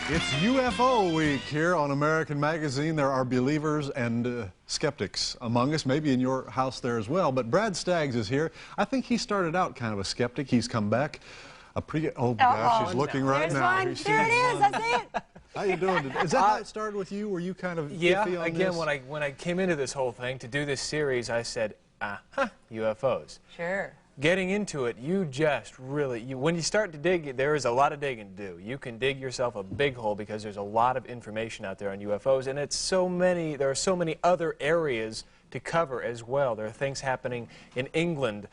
It's UFO week here on American Magazine. There are believers and skeptics among us, maybe in your house there as well. But Brad Staggs is here. I think he started out kind of a skeptic. He's come back. Oh gosh, he's looking right now. There it is. I see it. How you doing? Is that how it started with you? Were you kind of iffy on again, this? when I came into this whole thing to do this series, I said, UFOs. Sure. Getting into it, you just really, when you start to dig, there is a lot of digging to do. You can dig yourself a big hole because there's a lot of information out there on UFOs, and it's so many, there are so many other areas to cover as well. There are things happening in England,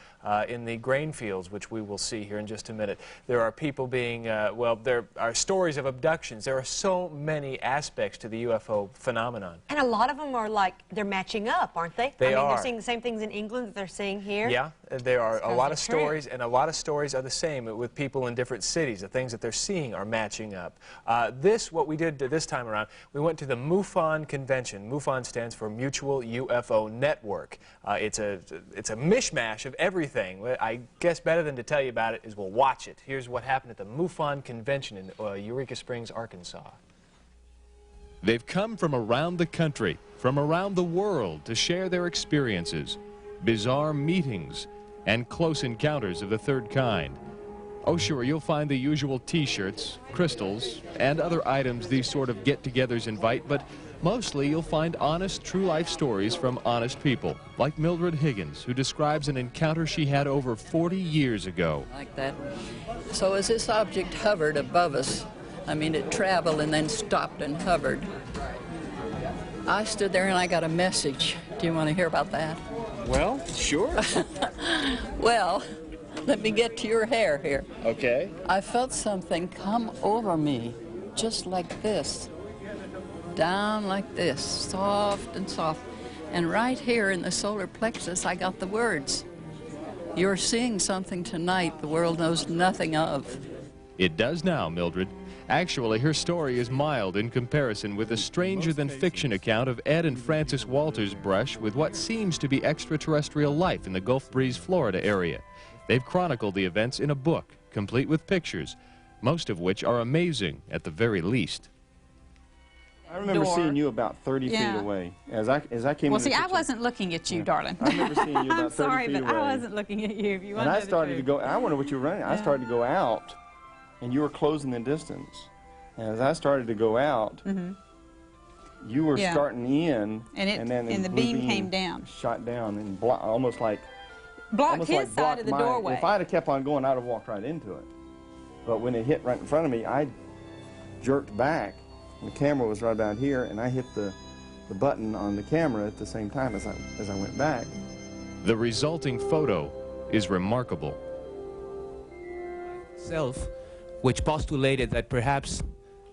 in the grain fields, which we will see here in just a minute. There are people being, well, there are stories of abductions. There are so many aspects to the UFO phenomenon. And a lot of them are like, they're matching up, aren't they? They are. They're seeing the same things in England that they're seeing here. Yeah, there are a lot of true. stories, and a lot of stories are the same with people in different cities. The things that they're seeing are matching up. What we did this time around, we went to the MUFON convention. MUFON stands for Mutual UFO Network. It's a mishmash of everything. I guess better than to tell you about it is we'll watch it. Here's what happened at the MUFON convention in Eureka Springs, Arkansas. They've come from around the country, from around the world to share their experiences, bizarre meetings, and close encounters of the third kind. Oh sure, you'll find the usual t-shirts, crystals, and other items these sort of get-togethers invite, but mostly you'll find honest, true-life stories from honest people, like Mildred Higgins, who describes an encounter she had over 40 years ago. Like that. So as this object hovered above us, I mean, it traveled and then stopped and hovered, I stood there and I got a message. Do you want to hear about that? Well, sure. Well, let me get to your hair here. Okay. I felt something come over me, just like this. Down like this, soft and soft. And right here in the solar plexus, I got the words. You're seeing something tonight the world knows nothing of. It does now, Mildred. Actually, her story is mild in comparison with a stranger-than-fiction account of Ed and Francis Walters' brush with what seems to be extraterrestrial life in the Gulf Breeze, Florida area. They've chronicled the events in a book, complete with pictures, most of which are amazing at the very least. I remember seeing you about 30 feet away as I came. Well, see, I wasn't looking at you, darling. I remember seeing you about 30 sorry, feet away. but I wasn't looking at you. If you want and to I know the started to truth. go. I wonder what you were running. Yeah. I started to go out, and you were closing the distance. And as I started to go out, you were starting in, and then the beam came down, shot down, and almost like blocked his side of the doorway. If I'd have kept on going, I'd have walked right into it. But when it hit right in front of me, I jerked back. The camera was right about here, and I hit the button on the camera at the same time as I went back. The resulting photo is remarkable. Which postulated that perhaps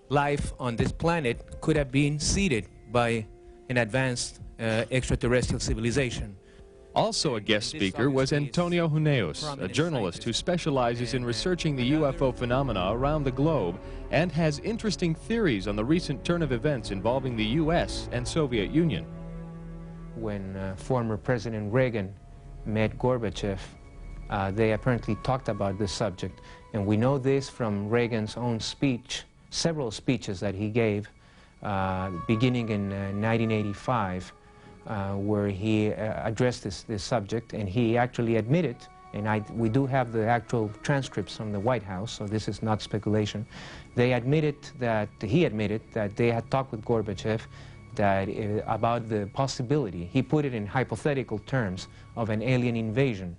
life on this planet could have been seeded by an advanced extraterrestrial civilization. Also a guest speaker was Antonio Huneos, a journalist who specializes in researching the UFO phenomena around the globe and has interesting theories on the recent turn of events involving the U.S. and Soviet Union. When former President Reagan met Gorbachev, they apparently talked about this subject. And we know this from Reagan's own speech, several speeches that he gave beginning in 1985. Where he addressed this subject, and he actually admitted, and we do have the actual transcripts from the White House, so this is not speculation. He admitted that they had talked with Gorbachev about the possibility, he put it in hypothetical terms, of an alien invasion.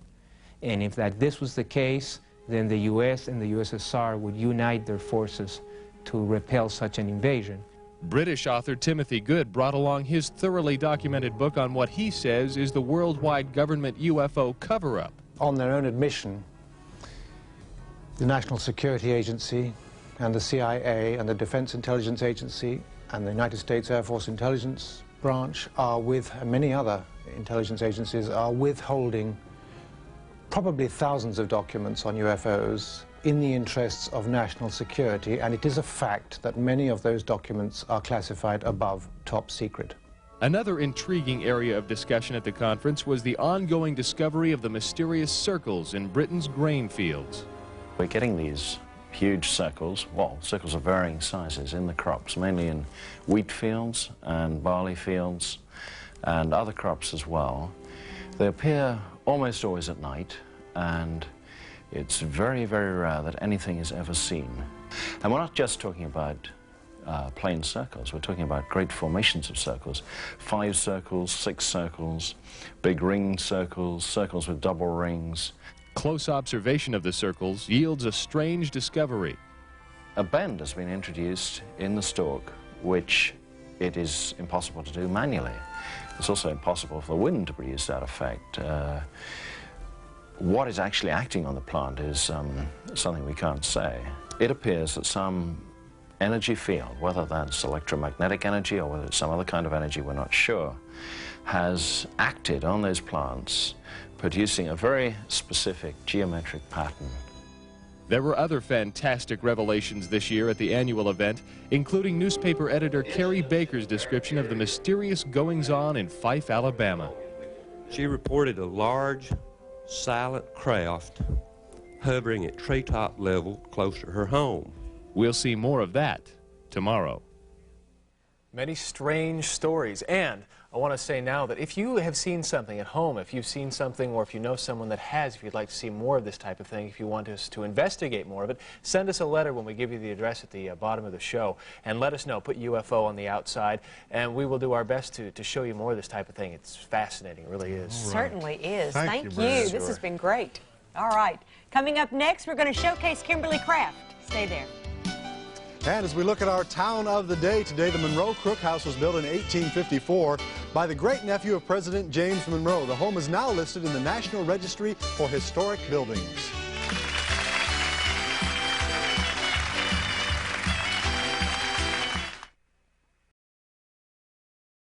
And if this was the case, then the U.S. and the USSR would unite their forces to repel such an invasion. British author Timothy Good brought along his thoroughly documented book on what he says is the worldwide government UFO cover-up. On their own admission, the National Security Agency and the CIA and the Defense Intelligence Agency and the United States Air Force Intelligence Branch and many other intelligence agencies are withholding probably thousands of documents on UFOs in the interests of national security, and it is a fact that many of those documents are classified above top secret. Another intriguing area of discussion at the conference was the ongoing discovery of the mysterious circles in Britain's grain fields. We're getting these huge circles, well, circles of varying sizes in the crops, mainly in wheat fields and barley fields and other crops as well. They appear almost always at night, and it's very, very rare that anything is ever seen. And we're not just talking about plain circles, we're talking about great formations of circles. 5 circles, 6 circles, big ringed circles, circles with double rings. Close observation of the circles yields a strange discovery. A bend has been introduced in the stalk, which it is impossible to do manually. It's also impossible for the wind to produce that effect. What is actually acting on the plant is something we can't say. It appears that some energy field, whether that's electromagnetic energy or whether it's some other kind of energy, we're not sure, has acted on those plants, producing a very specific geometric pattern. There were other fantastic revelations this year at the annual event, including newspaper editor Carrie Baker's description of the mysterious goings-on in Fife, Alabama. She reported a large, silent craft hovering at treetop level close to her home. We'll see more of that tomorrow. Many strange stories, and I want to say now that if you have seen something at home, if you've seen something or if you know someone that has, if you'd like to see more of this type of thing, if you want us to investigate more of it, send us a letter when we give you the address at the bottom of the show and let us know. Put UFO on the outside and we will do our best to show you more of this type of thing. It's fascinating, it really is. Certainly is. Thank you. Brad. This has been great. All right. Coming up next, we're going to showcase Kimberly Craft. Stay there. And as we look at our town of the day today, the Monroe Crook House was built in 1854 by the great-nephew of President James Monroe. The home is now listed in the National Registry for Historic Buildings.